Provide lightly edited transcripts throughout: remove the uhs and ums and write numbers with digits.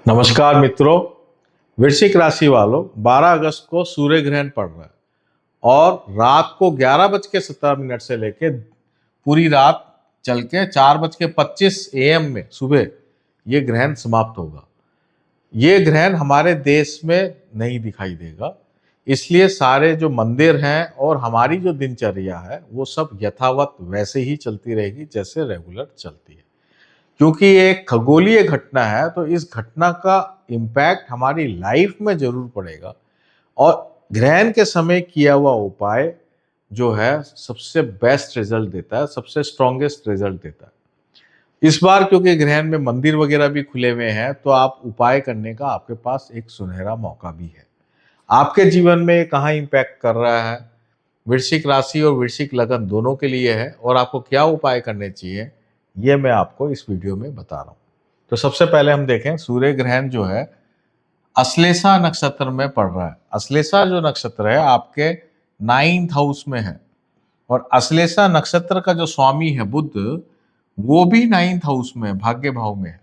नमस्कार मित्रों। वृश्चिक राशि वालों, 12 अगस्त को सूर्य ग्रहण पड़ रहा है और रात को 11:17 से लेके पूरी रात चल के 4:25 AM में सुबह ये ग्रहण समाप्त होगा। ये ग्रहण हमारे देश में नहीं दिखाई देगा, इसलिए सारे जो मंदिर हैं और हमारी जो दिनचर्या है वो सब यथावत वैसे ही चलती रहेगी जैसे रेगुलर चलती है। क्योंकि ये एक खगोलीय घटना है तो इस घटना का इम्पैक्ट हमारी लाइफ में जरूर पड़ेगा और ग्रहण के समय किया हुआ उपाय जो है सबसे बेस्ट रिजल्ट देता है, सबसे स्ट्रॉन्गेस्ट रिजल्ट देता है। इस बार क्योंकि ग्रहण में मंदिर वगैरह भी खुले हुए हैं तो आप उपाय करने का आपके पास एक सुनहरा मौका भी है। आपके जीवन में ये कहाँ इम्पैक्ट कर रहा है, वृश्चिक राशि और वृश्चिक लगन दोनों के लिए है और आपको क्या उपाय करने चाहिए, ये मैं आपको इस वीडियो में बता रहा हूँ। तो सबसे पहले हम देखें, सूर्य ग्रहण जो है अश्लेषा नक्षत्र में पड़ रहा है। अश्लेषा जो नक्षत्र है आपके 9th हाउस में है और अश्लेषा नक्षत्र का जो स्वामी है बुध, वो भी 9th हाउस में है, भाग्य भाव में है।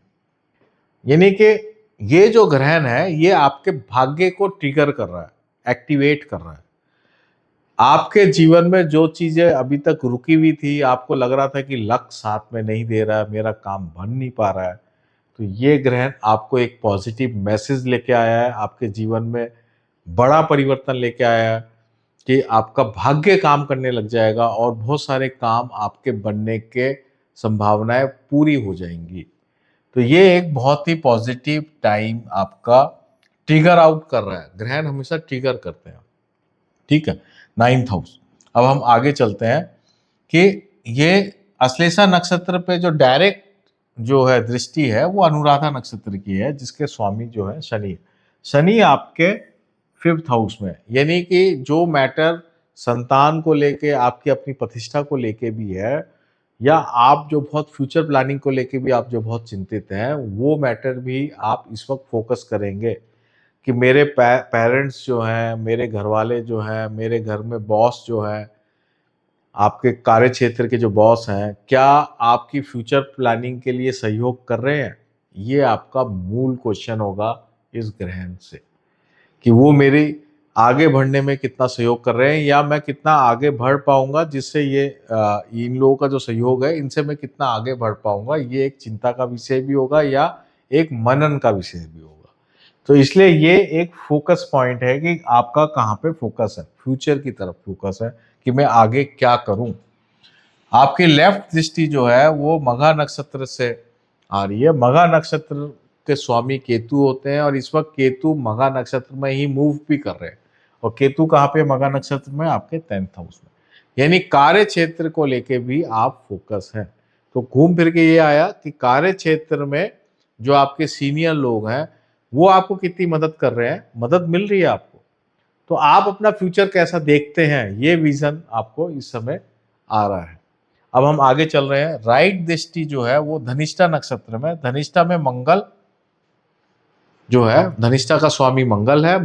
यानी कि ये जो ग्रहण है ये आपके भाग्य को ट्रिगर कर रहा है, एक्टिवेट कर रहा है। आपके जीवन में जो चीजें अभी तक रुकी हुई थी, आपको लग रहा था कि लक साथ में नहीं दे रहा है, मेरा काम बन नहीं पा रहा है, तो ये ग्रहण आपको एक पॉजिटिव मैसेज लेके आया है, आपके जीवन में बड़ा परिवर्तन लेके आया है कि आपका भाग्य काम करने लग जाएगा और बहुत सारे काम आपके बनने के संभावनाएं पूरी हो जाएंगी। तो ये एक बहुत ही पॉजिटिव टाइम आपका ट्रिगर आउट कर रहा है। ग्रहण हमेशा ट्रिगर करते हैं, ठीक है। 9th house. अब हम आगे चलते हैं कि ये अश्लेषा नक्षत्र पे जो डायरेक्ट जो है दृष्टि है वो अनुराधा नक्षत्र की है, जिसके स्वामी जो है शनि। शनि आपके 5th हाउस में, यानी कि जो मैटर संतान को लेके, आपकी अपनी प्रतिष्ठा को लेके भी है, या आप जो बहुत फ्यूचर प्लानिंग को लेके भी आप जो बहुत चिंतित हैं, वो मैटर भी आप इस वक्त फोकस करेंगे कि मेरे पेरेंट्स जो हैं, मेरे घर वाले जो हैं, मेरे घर में बॉस जो है, आपके कार्य क्षेत्र के जो बॉस हैं, क्या आपकी फ्यूचर प्लानिंग के लिए सहयोग कर रहे हैं? ये आपका मूल क्वेश्चन होगा इस ग्रहण से, कि वो मेरी आगे बढ़ने में कितना सहयोग कर रहे हैं या मैं कितना आगे बढ़ पाऊंगा, जिससे ये इन लोगों का जो सहयोग है इनसे मैं कितना आगे बढ़ पाऊंगा, ये एक चिंता का विषय भी होगा या एक मनन का विषय भी होगा। तो इसलिए ये एक फोकस पॉइंट है कि आपका कहाँ पे फोकस है, फ्यूचर की तरफ फोकस है कि मैं आगे क्या करूं। आपकी लेफ्ट दृष्टि जो है वो मघा नक्षत्र से आ रही है। मघा नक्षत्र के स्वामी केतु होते हैं और इस वक्त केतु मघा नक्षत्र में ही मूव भी कर रहे हैं। और केतु कहाँ पे? मघा नक्षत्र में, आपके 10th हाउस में। यानी कार्य क्षेत्र को लेके भी आप फोकस हैं। तो घूम फिर के ये आया कि कार्य क्षेत्र में जो आपके सीनियर लोग हैं वो आपको कितनी मदद कर रहे हैं, मदद मिल रही है आपको, तो आप अपना फ्यूचर कैसा देखते हैं, ये विजन आपको इस समय आ रहा है। अब हम आगे चल रहे हैं। राइट दृष्टि जो है वो धनिष्ठा नक्षत्र में, धनिष्ठा में मंगल जो है, धनिष्ठा का स्वामी मंगल है,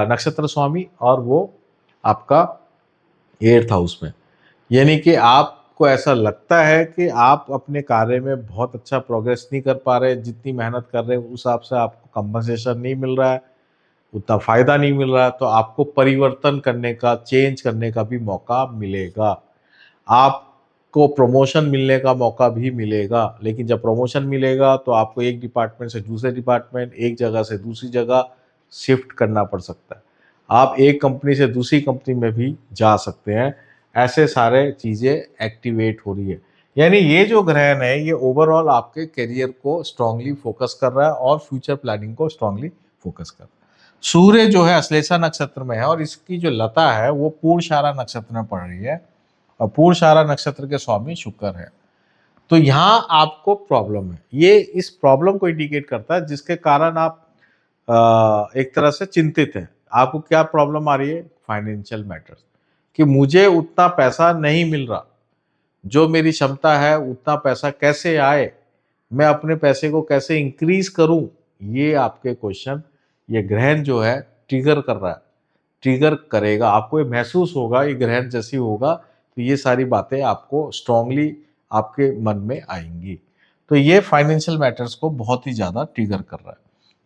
नक्षत्र स्वामी, और वो आपका 8th हाउस में। यानी कि आपको ऐसा लगता है कि आप अपने कार्य में बहुत अच्छा प्रोग्रेस नहीं कर पा रहे, जितनी मेहनत कर रहे हैं उस हिसाब से आपको कंपनसेशन नहीं मिल रहा है, उतना फायदा नहीं मिल रहा है, तो आपको परिवर्तन करने का, चेंज करने का भी मौका मिलेगा। आपको प्रमोशन मिलने का मौका भी मिलेगा, लेकिन जब प्रमोशन मिलेगा तो आपको एक डिपार्टमेंट से दूसरे डिपार्टमेंट, एक जगह से दूसरी जगह शिफ्ट करना पड़ सकता है। आप एक कंपनी से दूसरी कंपनी में भी जा सकते हैं। ऐसे सारे चीज़ें एक्टिवेट हो रही है। यानी ये जो ग्रहण है ये ओवरऑल आपके करियर को स्ट्रांगली फोकस कर रहा है और फ्यूचर प्लानिंग को स्ट्रांगली फोकस कर रहा है। सूर्य जो है अश्लेषा नक्षत्र में है और इसकी जो लता है वो पूर्वाषाढ़ा नक्षत्र में पड़ रही है और पूर्वाषाढ़ा नक्षत्र के स्वामी शुक्र है। तो यहाँ आपको प्रॉब्लम है, ये इस प्रॉब्लम को इंडिकेट करता है जिसके कारण आप एक तरह से चिंतित हैं। आपको क्या प्रॉब्लम आ रही है? फाइनेंशियल मैटर्स, कि मुझे उतना पैसा नहीं मिल रहा, जो मेरी क्षमता है उतना पैसा कैसे आए, मैं अपने पैसे को कैसे इंक्रीज करूं, ये आपके क्वेश्चन ये ग्रहण जो है ट्रिगर कर रहा है, ट्रिगर करेगा। आपको ये महसूस होगा, ये ग्रहण जैसी होगा तो ये सारी बातें आपको स्ट्रांगली आपके मन में आएंगी। तो ये फाइनेंशियल मैटर्स को बहुत ही ज़्यादा ट्रिगर कर रहा है।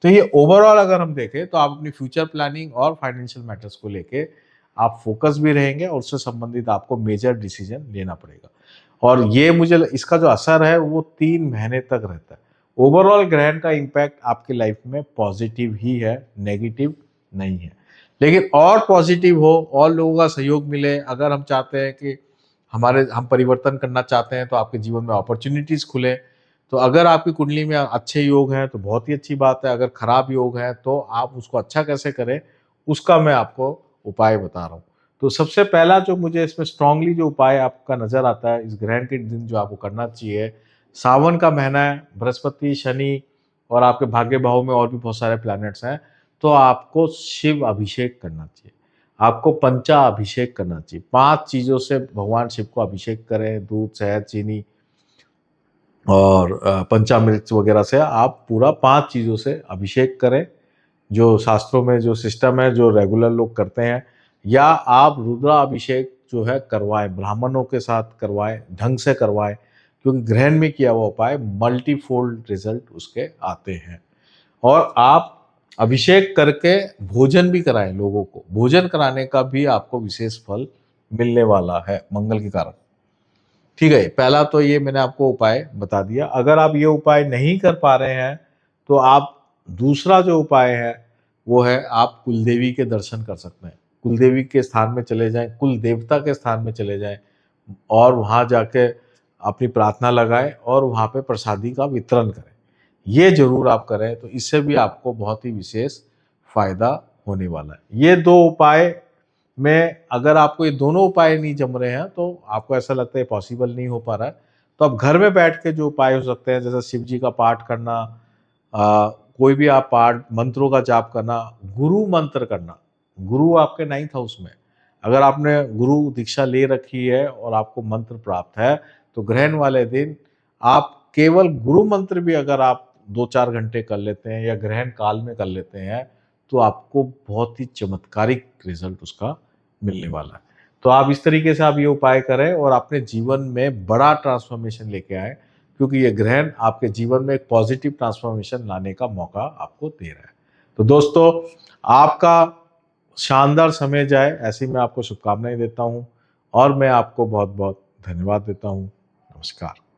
तो ये ओवरऑल अगर हम देखें तो आप अपनी फ्यूचर प्लानिंग और फाइनेंशियल मैटर्स को लेके आप फोकस भी रहेंगे और उससे संबंधित आपको मेजर डिसीजन लेना पड़ेगा। और ये मुझे इसका जो असर है वो 3 महीने तक रहता है। ओवरऑल ग्रहण का इम्पैक्ट आपकी लाइफ में पॉजिटिव ही है, नेगेटिव नहीं है। लेकिन और पॉजिटिव हो और लोगों का सहयोग मिले, अगर हम चाहते हैं कि हम परिवर्तन करना चाहते हैं तो आपके जीवन में अपॉर्चुनिटीज़ खुले। तो अगर आपकी कुंडली में अच्छे योग हैं तो बहुत ही अच्छी बात है, अगर खराब योग हैं तो आप उसको अच्छा कैसे करें, उसका मैं आपको उपाय बता रहा हूँ। तो सबसे पहला जो मुझे इसमें स्ट्रांगली जो उपाय आपका नज़र आता है इस ग्रहण के दिन जो आपको करना चाहिए, सावन का महीना है, बृहस्पति, शनि और आपके भाग्य भाव में और भी बहुत सारे प्लैनेट्स हैं, तो आपको शिव अभिषेक करना चाहिए। आपको पंचा अभिषेक करना चाहिए। 5 चीज़ों से भगवान शिव को अभिषेक करें, दूध, शहद, चीनी और पंचामृत वगैरह से आप पूरा 5 चीज़ों से अभिषेक करें। जो शास्त्रों में जो सिस्टम है, जो रेगुलर लोग करते हैं, या आप रुद्राभिषेक जो है करवाएँ, ब्राह्मणों के साथ करवाएँ, ढंग से करवाएँ, क्योंकि ग्रहण में किया हुआ उपाय मल्टीफ़ोल्ड रिज़ल्ट उसके आते हैं। और आप अभिषेक करके भोजन भी कराएँ लोगों को, भोजन कराने का भी आपको विशेष फल मिलने वाला है मंगल के कारण। ठीक है, पहला तो ये मैंने आपको उपाय बता दिया। अगर आप ये उपाय नहीं कर पा रहे हैं, तो आप दूसरा जो उपाय है, वो है आप कुलदेवी के दर्शन कर सकते हैं। कुलदेवी के स्थान में चले जाएँ, कुल देवता के स्थान में चले जाएँ और वहाँ जाके अपनी प्रार्थना लगाएँ और वहाँ पे प्रसादी का वितरण करें। ये ज़रूर आप करें, तो इससे भी आपको बहुत ही विशेष फ़ायदा होने वाला है। ये 2 उपाय में अगर आपको ये दोनों उपाय नहीं जम रहे हैं, तो आपको ऐसा लगता है पॉसिबल नहीं हो पा रहा है, तो आप घर में बैठ के जो उपाय हो सकते हैं, जैसे शिव जी का पाठ करना, कोई भी आप पाठ मंत्रों का जाप करना, गुरु मंत्र करना। गुरु आपके 9th हाउस में, अगर आपने गुरु दीक्षा ले रखी है और आपको मंत्र प्राप्त है, तो ग्रहण वाले दिन आप केवल गुरु मंत्र भी अगर आप 2-4 घंटे कर लेते हैं या ग्रहण काल में कर लेते हैं, तो आपको बहुत ही चमत्कारिक रिज़ल्ट उसका मिलने वाला है। तो आप इस तरीके से आप ये उपाय करें और अपने जीवन में बड़ा ट्रांसफ़ॉर्मेशन लेके आएँ, क्योंकि ये ग्रहण आपके जीवन में एक पॉज़िटिव ट्रांसफ़ॉर्मेशन लाने का मौका आपको दे रहा है। तो दोस्तों, आपका शानदार समय जाए, ऐसी मैं आपको शुभकामनाएँ देता हूँ और मैं आपको बहुत-बहुत धन्यवाद देता हूँ। नमस्कार।